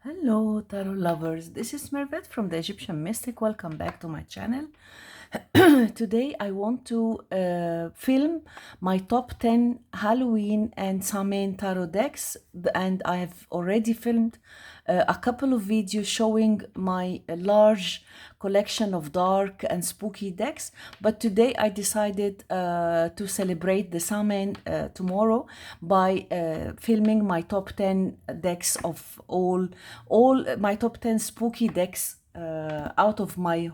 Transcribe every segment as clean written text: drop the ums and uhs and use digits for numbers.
Hello, tarot lovers. This is Mervet from the Egyptian Mystic. Welcome back to my channel. Today, I want to film my top 10 Halloween and Samhain tarot decks, and I have already filmed a couple of videos showing my large collection of dark and spooky decks. But today, I decided to celebrate the Samhain tomorrow by filming my top 10 decks of all my top 10 spooky decks out of my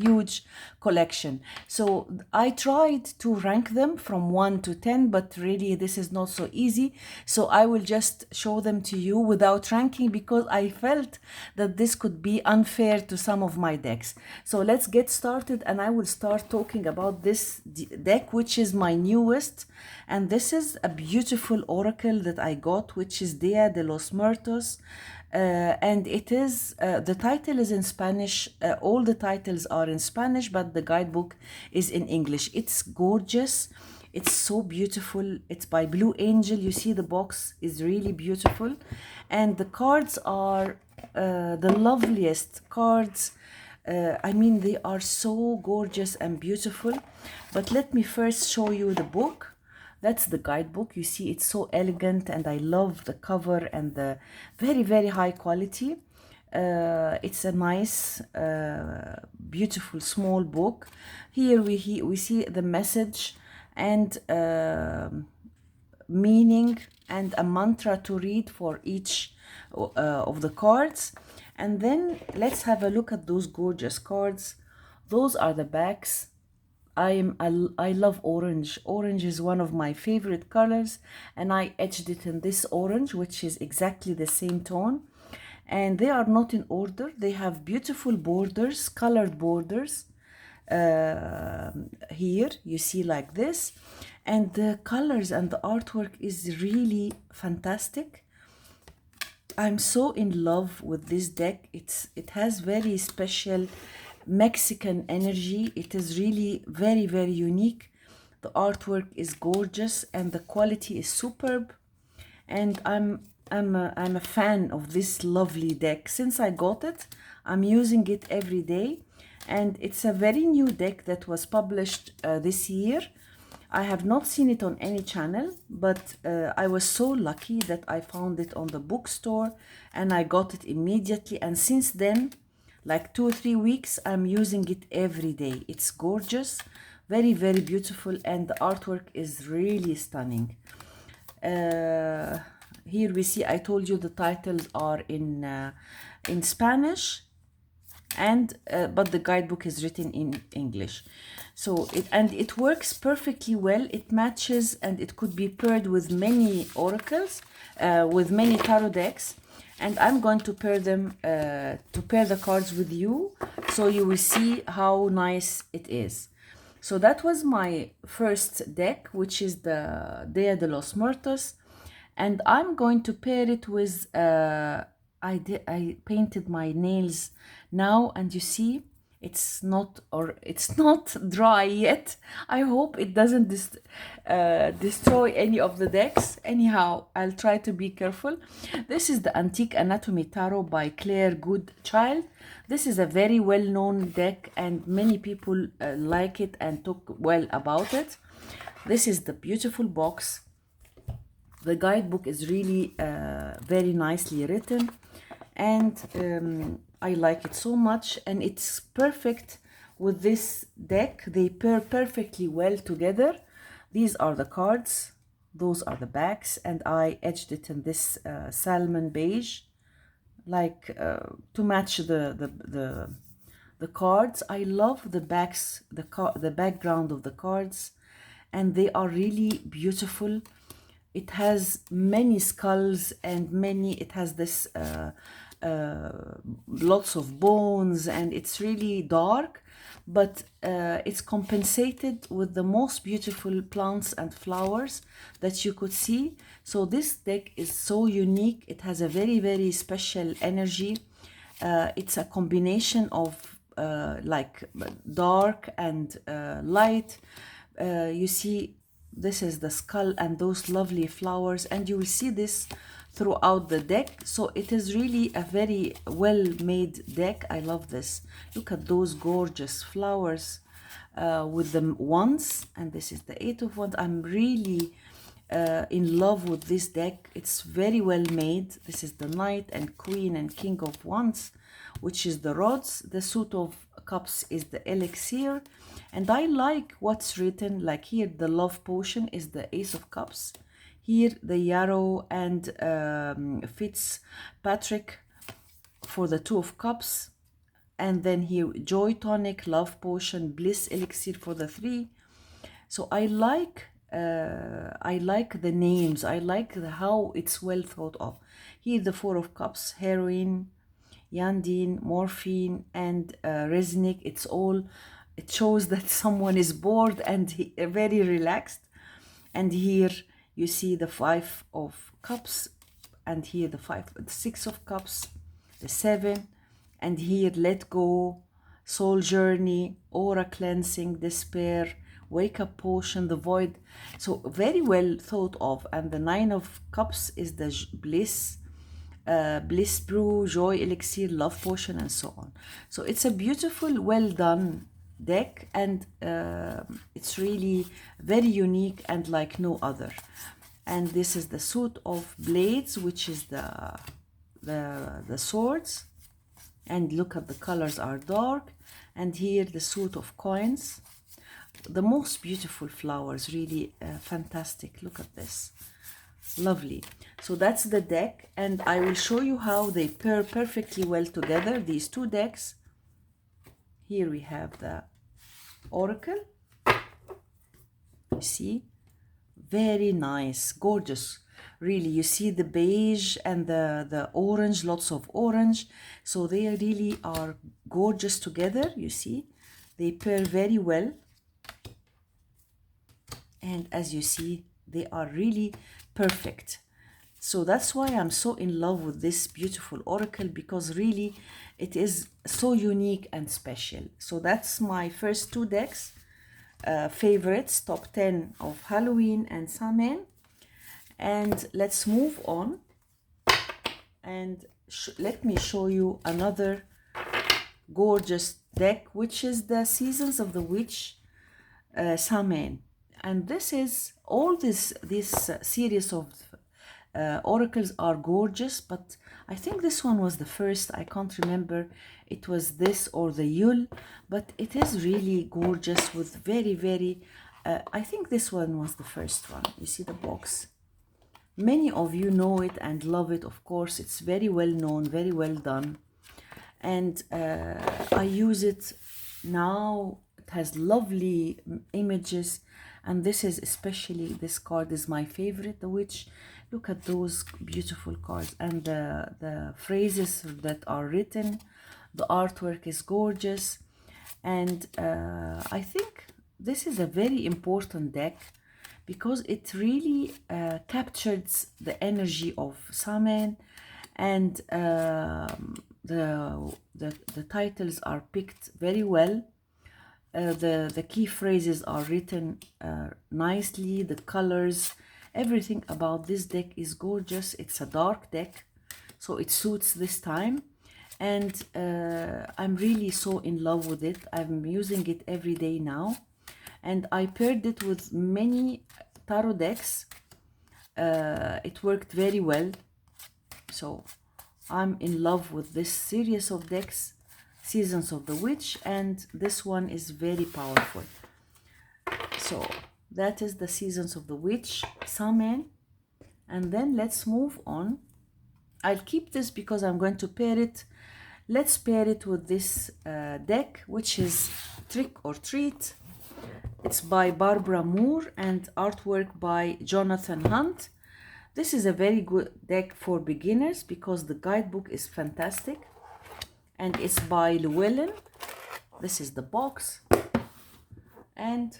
huge collection. So I tried to rank them from 1 to 10, but really this is not so easy. So I will just show them to you without ranking because I felt that this could be unfair to some of my decks. So let's get started, and I will start talking about this deck, which is my newest. And this is a beautiful oracle that I got, which is Dia de los Muertos. And it is the title is in Spanish. All the titles are in Spanish, but the guidebook is in English. It's gorgeous. It's so beautiful. It's by Blue Angel. You see the box is really beautiful, and the cards are the loveliest cards. I mean, they are so gorgeous and beautiful. But let me first show you the book. That's the guidebook. You see, it's so elegant, and I love the cover and the very, very high quality. It's a nice, beautiful, small book. Here we see the message and meaning and a mantra to read for each of the cards. And then let's have a look at those gorgeous cards. Those are the backs. I love orange. Orange is one of my favorite colors, and I etched it in this orange, which is exactly the same tone. And they are not in order. They have beautiful borders, colored borders. Here you see like this, and the colors and the artwork is really fantastic. I'm so in love with this deck. It has very special Mexican energy. It is really very, very unique. The artwork is gorgeous and the quality is superb. And I'm a fan of this lovely deck. Since I got it, I'm using it every day. And it's a very new deck that was published this year. I have not seen it on any channel, but I was so lucky that I found it on the bookstore and I got it immediately. And since then, like 2 or 3 weeks, I'm using it every day. It's gorgeous, very, very beautiful, and the artwork is really stunning. Here we see, I told you the titles are in Spanish, and but the guidebook is written in English. So it works perfectly well. It matches, and it could be paired with many oracles, with many tarot decks. And I'm going to pair them, to pair the cards with you, so you will see how nice it is. So that was my first deck, which is the Dia de los Muertos, and I'm going to pair it with. I painted my nails now, and you see it's not dry yet. I hope it doesn't destroy any of the decks. Anyhow, I'll try to be careful. This is the Antique Anatomy Tarot by Claire Goodchild. This is a very well-known deck, and many people like it and talk well about it. This is the beautiful box. The guidebook is really very nicely written, and I like it so much, and it's perfect with this deck. They pair perfectly well together. These are the cards, those are the backs, and I etched it in this salmon beige, like to match the cards. I love the backs, the background of the cards, and they are really beautiful. It has many skulls and it has this lots of bones, and it's really dark, but it's compensated with the most beautiful plants and flowers that you could see. So this deck is so unique. It has a very, very special energy. It's a combination of like dark and light. You see, this is the skull and those lovely flowers, and you will see this throughout the deck. So it is really a very well made deck. I love this. Look at those gorgeous flowers with the wands, and this is the Eight of Wands. I'm really in love with this deck. It's very well made. This is the Knight and Queen and King of Wands, which is the rods. The Suit of Cups is the elixir, and I like what's written. Like here, the love potion is the Ace of Cups. Here, the Yarrow and Fitzpatrick for the Two of Cups. And then here, Joy Tonic, Love Potion, Bliss Elixir for the 3. So I like the names. I like how it's well thought of. Here, the Four of Cups, Heroine, Yandine, Morphine, and Resnick. It shows that someone is bored and very relaxed. And here you see the Five of Cups, and here the Six of Cups, the 7, and here Let Go, Soul Journey, Aura Cleansing, Despair, Wake Up Potion, the Void. So very well thought of. And the 9 of Cups is the Bliss, Bliss Brew, Joy Elixir, Love Potion, and so on. So it's a beautiful, well done deck, and it's really very unique and like no other. And this is the Suit of Blades, which is the swords, and look at the colors are dark. And here the Suit of Coins, the most beautiful flowers, really fantastic. Look at this, lovely. So that's the deck, and I will show you how they pair perfectly well together, these two decks. Here we have the Oracle. You see, very nice, gorgeous. Really, you see the beige and the orange, lots of orange. So they really are gorgeous together. You see, they pair very well. And as you see, they are really perfect. So that's why I'm so in love with this beautiful oracle, because really it is so unique and special. So that's my first two decks, favorites, top 10 of Halloween and Samhain. And let's move on, and let me show you another gorgeous deck, which is the Seasons of the Witch, Samhain. And this is all this series of oracles are gorgeous, but I think this one was the first. I can't remember it was this or the Yule, but it is really gorgeous with very, very I think this one was the first one. You see the box. Many of you know it and love it, of course. It's very well known, very well done, and I use it now. It has lovely images, and this is especially, this card is my favorite, the Witch. Look at those beautiful cards, and the phrases that are written. The artwork is gorgeous, and I think this is a very important deck because it really captures the energy of Samhain, and the titles are picked very well. The key phrases are written nicely. The colors, everything about this deck is gorgeous. It's a dark deck, so it suits this time, and I'm really so in love with it. I'm using it every day now, and I paired it with many tarot decks. It worked very well, so I'm in love with this series of decks, Seasons of the Witch, and this one is very powerful. So that is the Seasons of the Witch, Samhain. And then let's move on. I'll keep this because I'm going to pair it. Let's pair it with this deck, which is Trick or Treat. It's by Barbara Moore and artwork by Jonathan Hunt. This is a very good deck for beginners because the guidebook is fantastic, and it's by Llewellyn. This is the box, and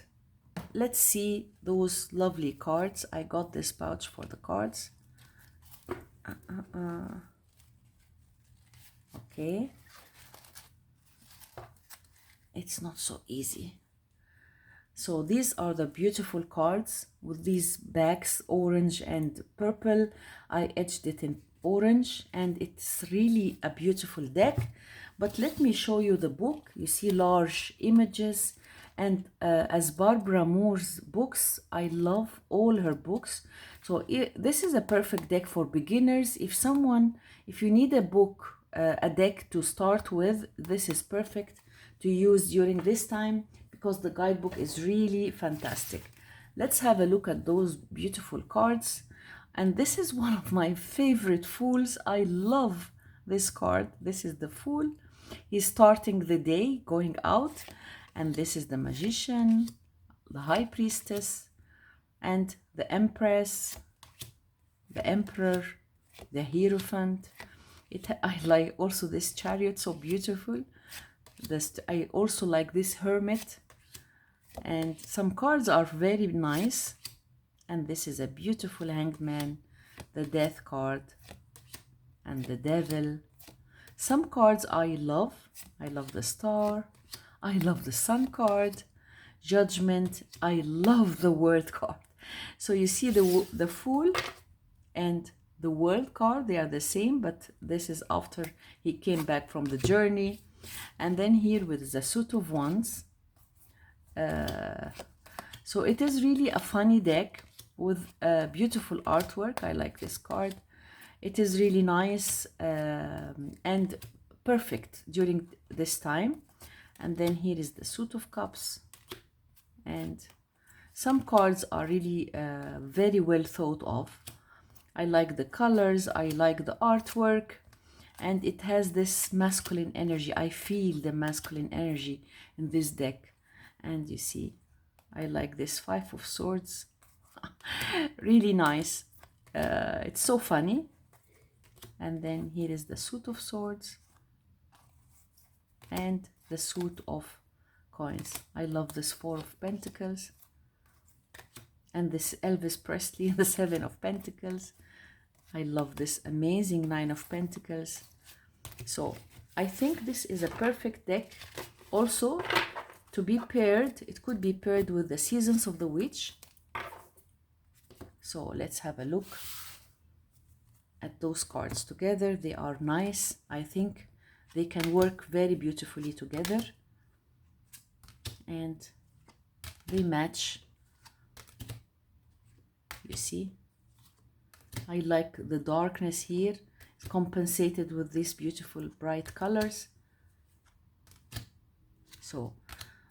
let's see those lovely cards. I got this pouch for the cards. Okay, it's not so easy. So these are the beautiful cards with these backs, orange and purple. I etched it in orange and it's really a beautiful deck. But let me show you the book. You see large images, and as Barbara Moore's books, I love all her books. So this is a perfect deck for beginners. If you need a book, a deck to start with, this is perfect to use during this time because the guidebook is really fantastic. Let's have a look at those beautiful cards. And this is one of my favorite fools. I love this card. This is the Fool. He's starting the day, going out. And this is the Magician, the High Priestess, and the Empress, the Emperor, the Hierophant. I like also this Chariot, so beautiful. I also like this Hermit. And some cards are very nice. And this is a beautiful Hangman, the Death card, and the Devil. Some cards I love. I love the Star. I love the Sun card. Judgment. I love the World card. So you see the Fool and the World card, they are the same, but this is after he came back from the journey. And then here with the Suit of Wands. So it is really a funny deck with beautiful artwork. I like this card. It is really nice and perfect during this time. And then here is the Suit of Cups. And some cards are really very well thought of. I like the colors, I like the artwork, and it has this masculine energy. I feel the masculine energy in this deck. And you see, I like this Five of Swords. Really nice. It's so funny. And then here is the Suit of Swords and the Suit of Coins. I love this Four of Pentacles and this Elvis Presley, the Seven of Pentacles. I love this amazing Nine of Pentacles. So I think this is a perfect deck also to be paired. It could be paired with the Seasons of the Witch. So let's have a look at those cards together. They are nice. I think they can work very beautifully together. And they match. You see? I like the darkness here. It's compensated with these beautiful bright colors. So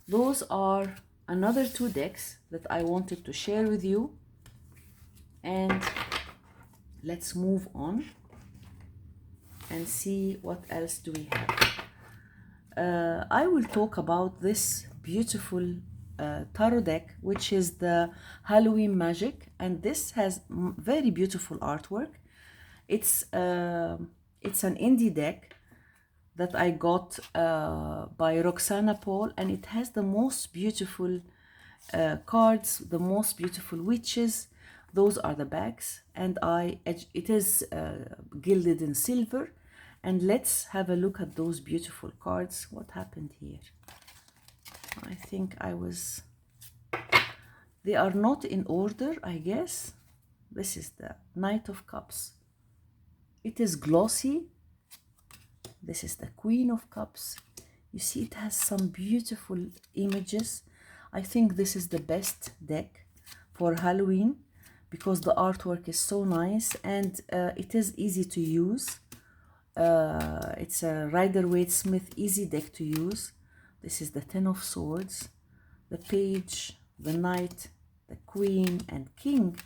those are another two decks that I wanted to share with you. And let's move on and see what else do we have. I will talk about this beautiful tarot deck, which is the Halloween Magic, and this has very beautiful artwork. It's an indie deck that I got by Roxana Paul, and it has the most beautiful cards, the most beautiful witches. Those are the backs, and it is gilded in silver. And let's have a look at those beautiful cards. What happened here? I think they are not in order, I guess. This is the Knight of Cups. It is glossy. This is the Queen of Cups. You see, it has some beautiful images. I think this is the best deck for Halloween because the artwork is so nice and it is easy to use. It's a Rider-Waite-Smith easy deck to use. This is the Ten of Swords, the Page, the Knight, the Queen, and King.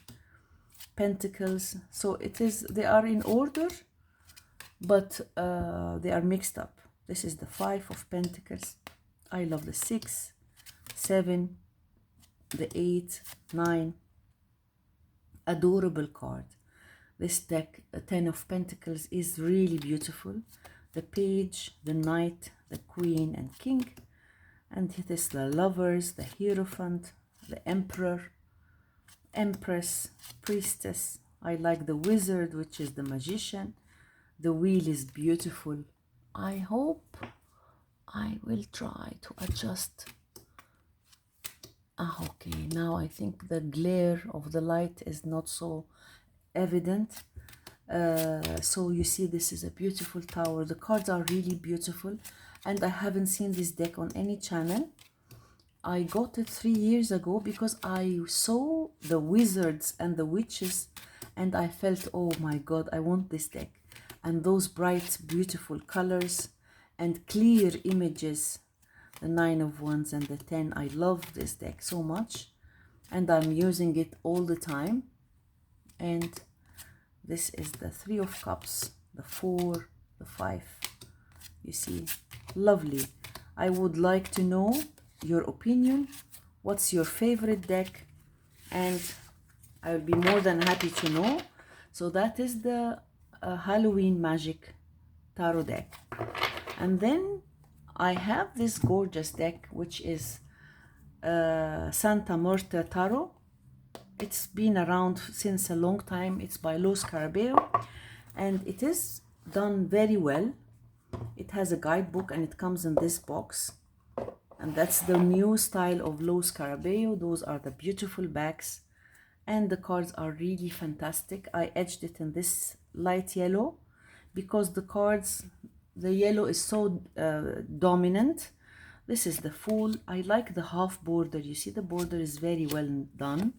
Pentacles. So they are in order, but they are mixed up. This is the Five of Pentacles. I love the 6, 7, the 8, 9. Adorable card. This deck, the Ten of Pentacles, is really beautiful. The Page, the Knight, the Queen, and King. And it is the Lovers, the Hierophant, the Emperor, Empress, Priestess. I like the Wizard, which is the Magician. The Wheel is beautiful. I hope I will try to adjust Okay, now I think the glare of the light is not so evident. So you see, this is a beautiful tower. The cards are really beautiful, and I haven't seen this deck on any channel. I got it 3 years ago because I saw the wizards and the witches, and I felt, oh my god, I want this deck. And those bright, beautiful colors and clear images, the 9 of Wands and the 10. I love this deck so much, and I'm using it all the time. And this is the 3 of Cups, the 4, the 5. You see, lovely. I would like to know your opinion. What's your favorite deck? And I will be more than happy to know. So that is the Halloween Magic Tarot deck. And then I have this gorgeous deck, which is Santa Marta Tarot. It's been around since a long time. It's by Los Moros, and it is done very well. It has a guidebook and it comes in this box. And that's the new style of Los Moros. Those are the beautiful backs. And the cards are really fantastic. I edged it in this light yellow because the cards, the yellow is so dominant. This is the Fool. I like the half border. You see, the border is very well done.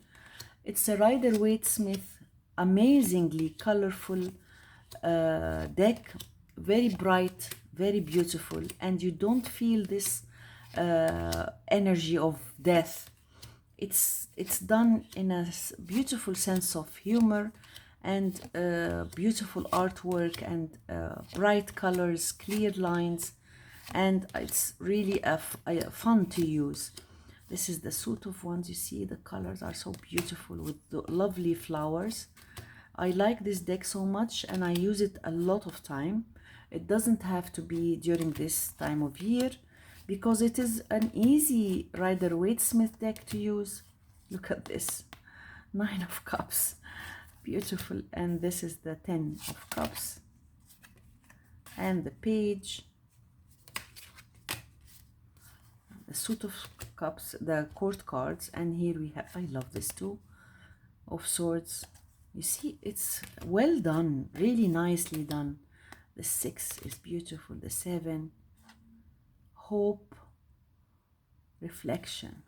It's a Rider-Waite-Smith, amazingly colorful deck, very bright, very beautiful, and you don't feel this energy of death. It's done in a beautiful sense of humor and beautiful artwork and bright colors, clear lines, and it's really fun to use. This is the Suit of Wands. You see, the colors are so beautiful with the lovely flowers. I like this deck so much and I use it a lot of time. It doesn't have to be during this time of year because it is an easy Rider-Waite-Smith deck to use. Look at this, 9 of Cups, beautiful. And this is the 10 of Cups and the Page, the Suit of Cups, the court cards, and here we have, I love this too, of Swords. You see, it's well done, really nicely done. The 6 is beautiful, the 7, Hope, Reflection.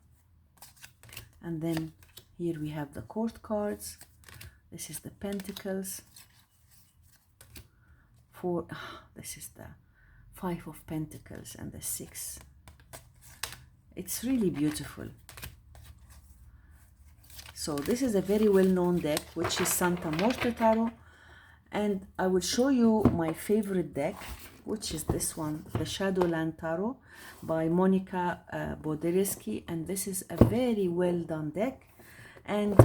And then here we have the court cards. This is the Pentacles. This is the 5 of Pentacles and the 6. It's really beautiful. So this is a very well-known deck, which is Santa Marta Tarot. And I will show you my favorite deck, which is this one, the Shadowland Tarot by Monica Bodereski. And this is a very well-done deck. And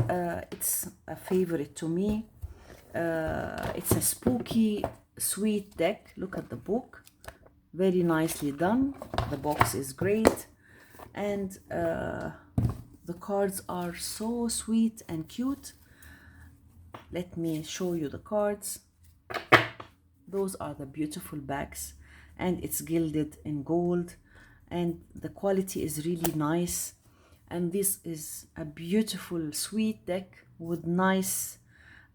it's a favorite to me. It's a spooky, sweet deck. Look at the book. Very nicely done. The box is great. And the cards are so sweet and cute. Let me show you the cards. Those are the beautiful backs, and it's gilded in gold, and the quality is really nice. And this is a beautiful, sweet deck with nice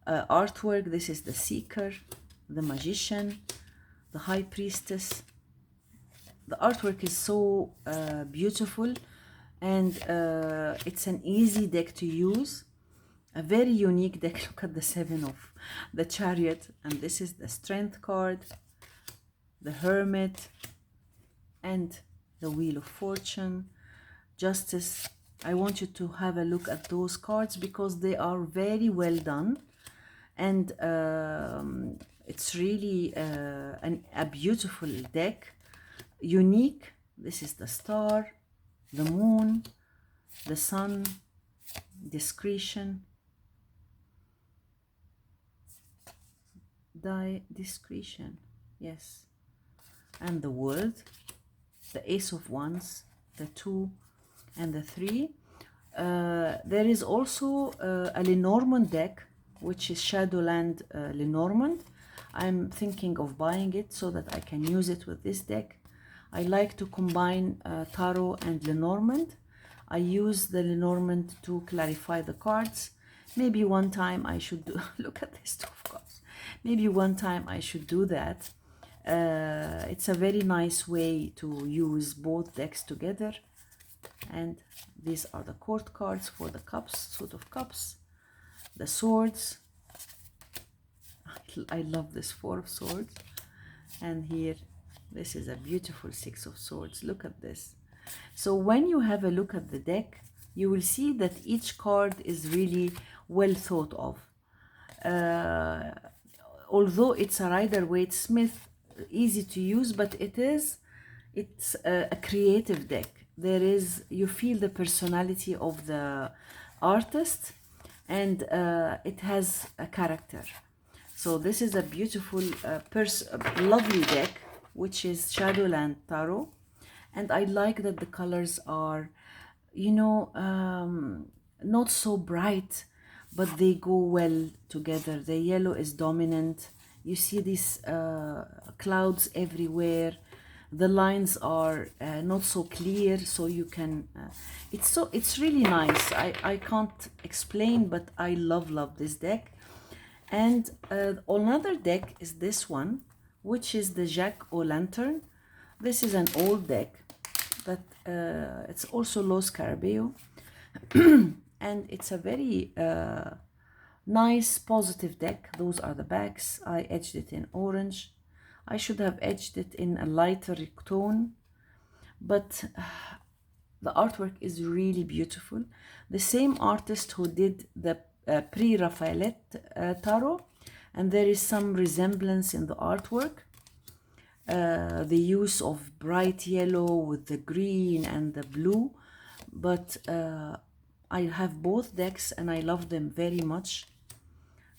artwork. This is the Seeker, the Magician, the High Priestess. The artwork is so beautiful, and it's an easy deck to use. A very unique deck. Look at the 7 of the Chariot, and this is the Strength card, the Hermit, and the Wheel of Fortune, Justice. I want you to have a look at those cards because they are very well done, and it's really a beautiful deck, unique. This is the Star, the Moon, the Sun, Discretion, Discretion, yes, and the World, the Ace of Wands, the 2 and the 3. There is also a Lenormand deck, which is Shadowland Lenormand. I'm thinking of buying it so that I can use it with this deck. I like to combine Tarot and Lenormand. I use the Lenormand to clarify the cards. Maybe one time I should do, look at this two of cards. Maybe one time I should do that. It's a very nice way to use both decks together. And these are the court cards for the cups, suit of cups, the swords. I love this four of swords. And here, this is a beautiful six of swords. Look at this. So when you have a look at the deck, you will see that each card is really well thought of. Although it's a Rider-Waite-Smith, easy to use, but it's a creative deck. You feel the personality of the artist, and it has a character. So this is a beautiful, lovely deck, which is Shadowland Tarot. And I like that the colors are, you know, not so bright, but they go well together. The yellow is dominant. You see these clouds everywhere. The lines are not so clear, so you can, it's really nice. I can't explain, but I love this deck. And another deck is this one, which is the Jack-o'-lantern. This is an old deck, but it's also Los Carabeo. And it's a very nice, positive deck. Those are the backs. I edged it in orange. I should have edged it in a lighter tone, but the artwork is really beautiful. The same artist who did the pre-Raphaelite tarot, and there is some resemblance in the artwork. The use of bright yellow with the green and the blue, but I have both decks and I love them very much.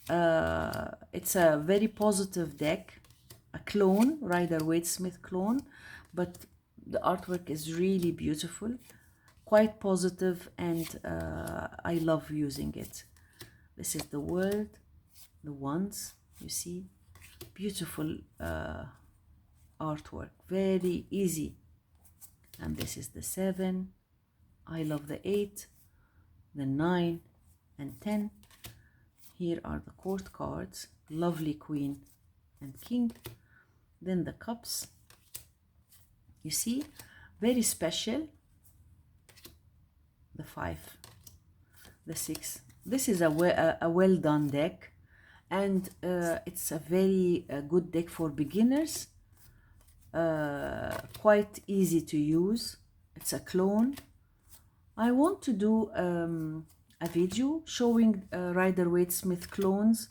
It's a very positive deck, a clone, Rider-Waite-Smith clone, but the artwork is really beautiful, quite positive, and I love using it. This is the World, the Wands, you see, beautiful artwork, very easy. And this is the 7. I love the 8, the 9 and 10. Here are the court cards, lovely Queen and King. Then the cups, you see, very special. The 5, the 6. This is a well done deck, and it's a very good deck for beginners. Quite easy to use. It's a clone. I want to do a video showing Rider-Waite-Smith clones,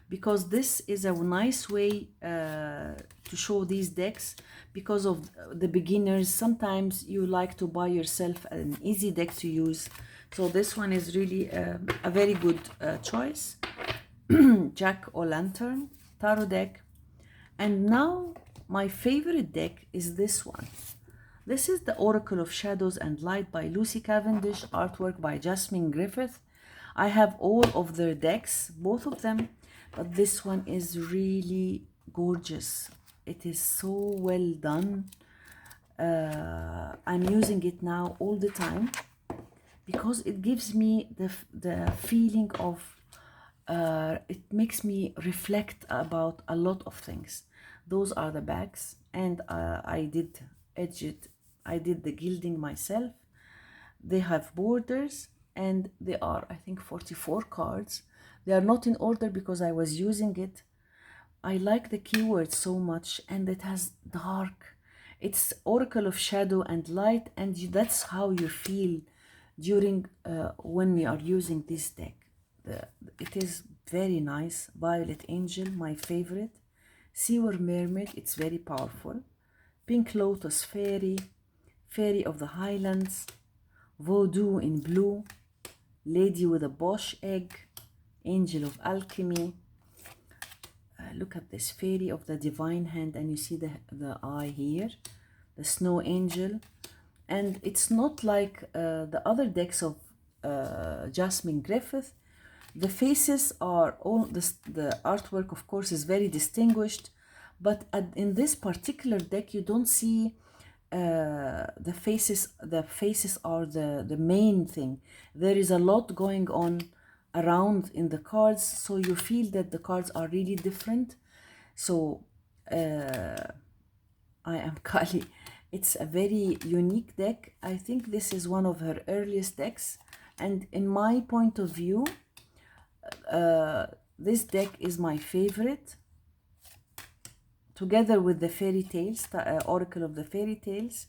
because this is a nice way to show these decks. Because of the beginners, sometimes you like to buy yourself an easy deck to use. So this one is really a very good choice. Jack-o'-lantern tarot deck. And now my favorite deck is this one. This is the Oracle of Shadows and Light by Lucy Cavendish, artwork by Jasmine Griffith. I have all of their decks, both of them, but this one is really gorgeous. It is so well done. I'm using it now all the time because it gives me the feeling of, it makes me reflect about a lot of things. Those are the backs, and I did edge it. I did the gilding myself. They have borders, and they are, I think, 44 cards. They are not in order because I was using it. I like the keywords so much, and it has dark. It's Oracle of Shadow and Light, and that's how you feel during when we are using this deck. It is very nice. Violet Angel, my favorite. Sewer Mermaid, it's very powerful. Pink Lotus Fairy, Fairy of the Highlands, Voodoo in blue, Lady with a Bosch egg, Angel of Alchemy. Look at this, Fairy of the Divine Hand, and you see the eye here, the Snow Angel. And it's not like the other decks of Jasmine Griffith. The faces are all, the artwork of course is very distinguished, but in this particular deck you don't see the faces are the main thing. There is a lot going on around in the cards, so you feel that the cards are really different. So I am Kali. It's a very unique deck. I think this is one of her earliest decks, and in my point of view, this deck is my favorite, together with the fairy tales, Oracle of the Fairy Tales.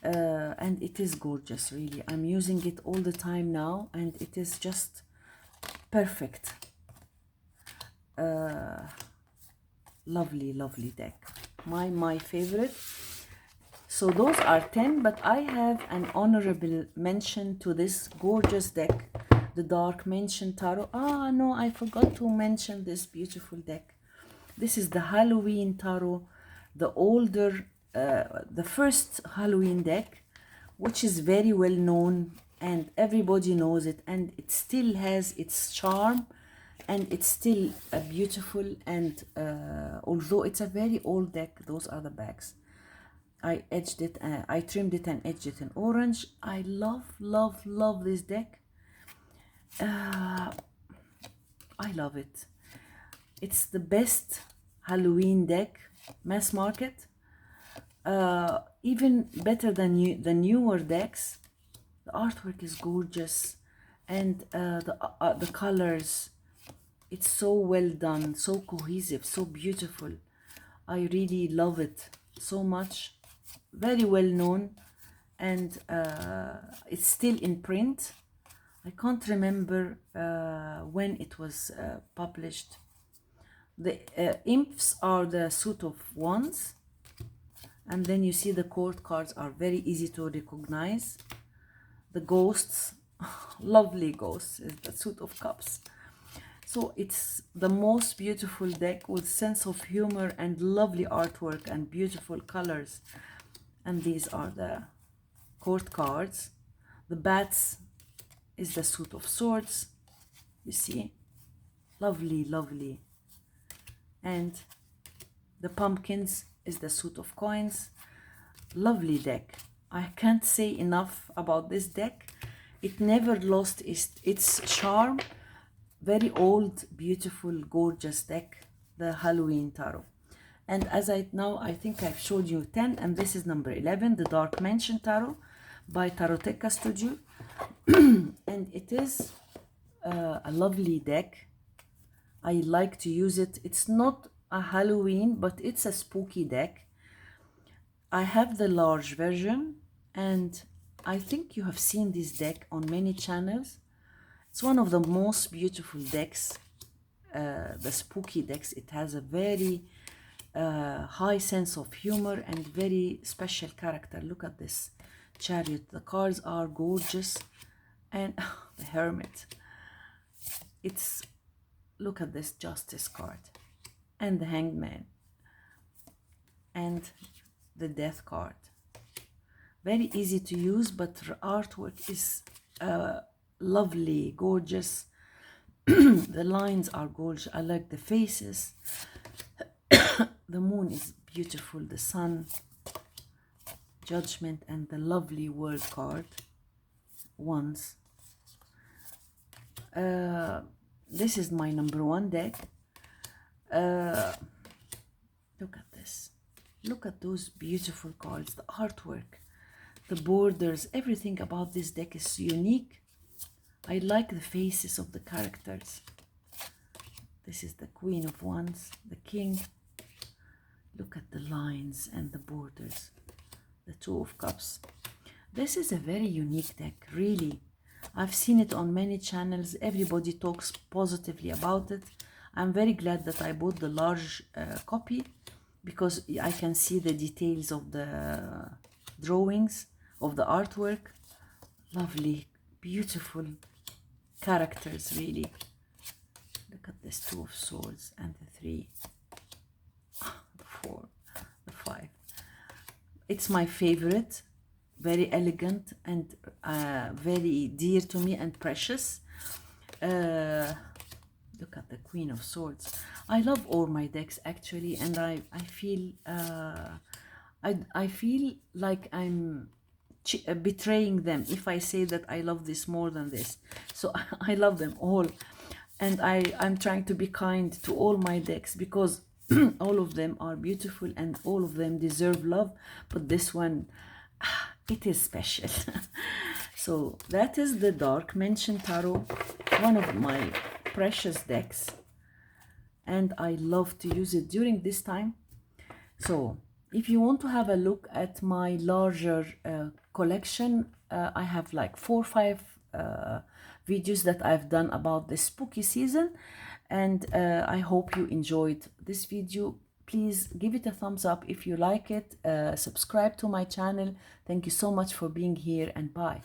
And it is gorgeous, really. I'm using it all the time now, and it is just perfect. Lovely, lovely deck. My favorite. So those are 10, but I have an honorable mention to this gorgeous deck, the Dark Mansion Tarot. Ah, no, I forgot to mention this beautiful deck. This is the Halloween Tarot, the older, the first Halloween deck, which is very well known and everybody knows it, and it still has its charm, and it's still beautiful. And although it's a very old deck, those are the backs. I edged it, I trimmed it and edged it in orange. I love this deck. I love it. It's the best Halloween deck, mass market. Even better than the newer decks. The artwork is gorgeous, and the colors, it's so well done, so cohesive, so beautiful. I really love it so much. Very well known, and it's still in print. I can't remember when it was published. The imps are the suit of wands, and then you see the court cards are very easy to recognize. The ghosts, lovely ghosts, is the suit of cups. So it's the most beautiful deck with sense of humor and lovely artwork and beautiful colors. And these are the court cards. The bats is the suit of swords, you see, lovely, lovely. And the pumpkins is the suit of coins. Lovely deck. I can't say enough about this deck. It never lost its charm. Very old, beautiful, gorgeous deck, the Halloween Tarot. And as I think I've showed you 10, and this is number 11, the Dark Mansion Tarot by Taroteca Studio. And it is a lovely deck. I like to use it. It's not a Halloween, but it's a spooky deck. I have the large version, and I think you have seen this deck on many channels. It's one of the most beautiful decks, the spooky decks. It has a very high sense of humor and very special character. Look at this chariot. The cards are gorgeous, and the hermit. Look at this justice card, and the hangman, and the death card. Very easy to use, but the artwork is lovely, gorgeous. The lines are gorgeous. I like the faces. The moon is beautiful, the sun, judgment, and the lovely world card. Once. This is my number one deck. Look at this. Look at those beautiful cards, the artwork, the borders, everything about this deck is unique. I like the faces of the characters. This is the Queen of Wands, the King. Look at the lines and the borders, the Two of Cups. This is a very unique deck, really. I've seen it on many channels. Everybody talks positively about it. I'm very glad that I bought the large copy, because I can see the details of the drawings, of the artwork. Lovely, beautiful characters, really. Look at this Two of Swords and the Three, the Four, the Five. It's my favorite. Very elegant and very dear to me and precious. Look at the Queen of Swords. I love all my decks, actually, and I feel I feel like I'm betraying them if I say that I love this more than this. So I love them all, and I'm trying to be kind to all my decks because all of them are beautiful and all of them deserve love, but this one, it is special. So that is the Dark Mansion Tarot, one of my precious decks, and I love to use it during this time. So if you want to have a look at my larger collection, I have like 4 or 5 videos that I've done about the spooky season, and I hope you enjoyed this video. Please give it a thumbs up if you like it. Subscribe to my channel. Thank you so much for being here, and bye.